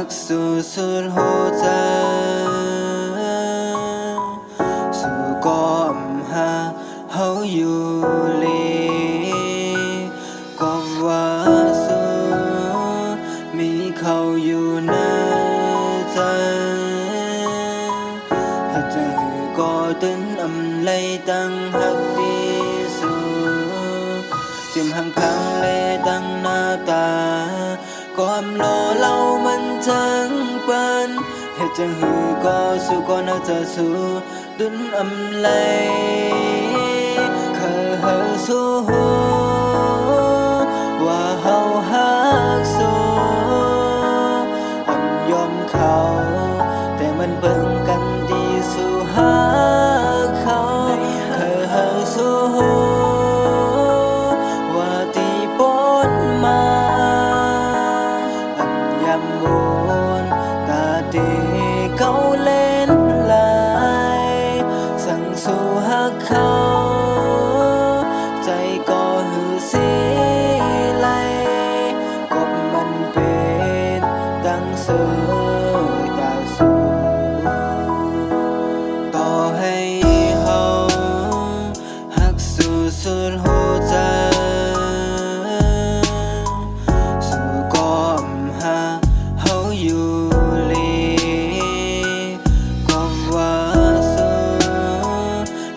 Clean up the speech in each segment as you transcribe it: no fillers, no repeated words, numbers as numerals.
กสู่สุดหัวใจสู่ก็หาเฮาอยู่ลีก็ว่าสู่มีเขาอยู่ในใจให้ใจก็ตื่นlấy tăng hắc đi su chìm hàng khang lê tăng na ta có âm lo lâu mình chẳng bên hết chẳng hư có su có na cha su đứng lấy khờ hờ suว่าเฮาฮักสูอ่อนยอมเขาแต่มันเบิ่งกันดีสู่ฮักเขาเคยเฮาสู้ว่าที่ปนมาอันยำมูนตาดีเขาเล่นลายสั่งสู่ฮักเขาใจก็หือสิสุดหัวใจสู่ก็หาเฮาอยู่ลีก็ว่าสู่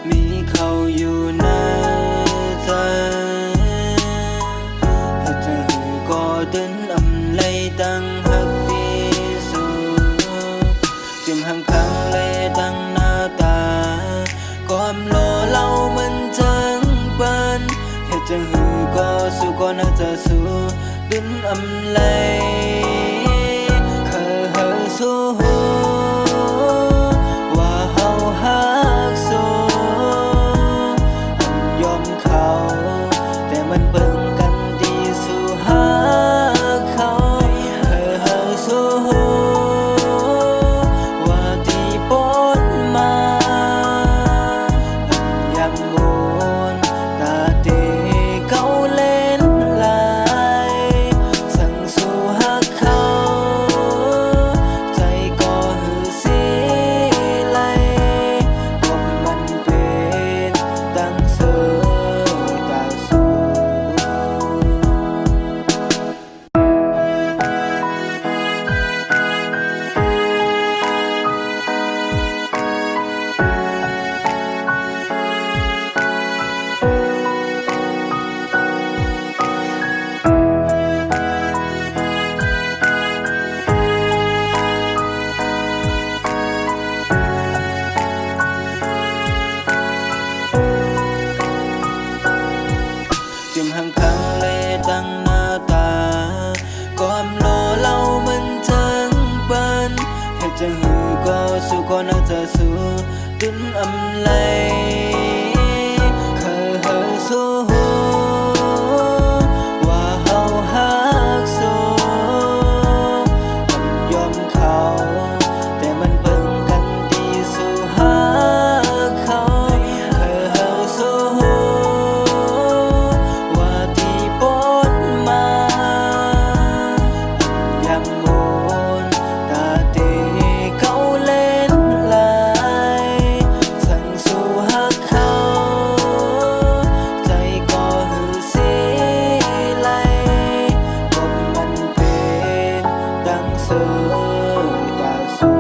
มีเขาอยู่ในใจให้ใจก็ตื่นlấy tăng hắc điสู่จิมhàng khang lấy tăng na ta có âm lo lâu mình chẳng bên hết chẳng hư có su có na cha su đứng lấy khờ hờ suว่าเฮาฮักสูยอมเขาแต่มันเบิ่งกันดีสู่ฮักเขาเคยเฮาสูว่าที่ปนมาอันยำมูนตาดีเขาเล่นลายสั่งสู่ฮักเขาใจก็หือสิไหลก็มันเป็นตั้งเสือดาวสูจิมhàng khang lê tăng na ta có âm lo lâu mình chẳng bên hết chẳng hư có su có na cha su đứng lấy khờ hờ suว่าเฮาฮักสูอ่อนยอมเขาแต่มันเบิ่งกันดีสู่ฮักเขาเคยเฮาสูว่าที่ปนมาอันยำมูนตาดีเขาเล่นลายสั่งสู่ฮักเขาใจก็หือสิไหลก็มันเป็นตั้งเสือดาวสู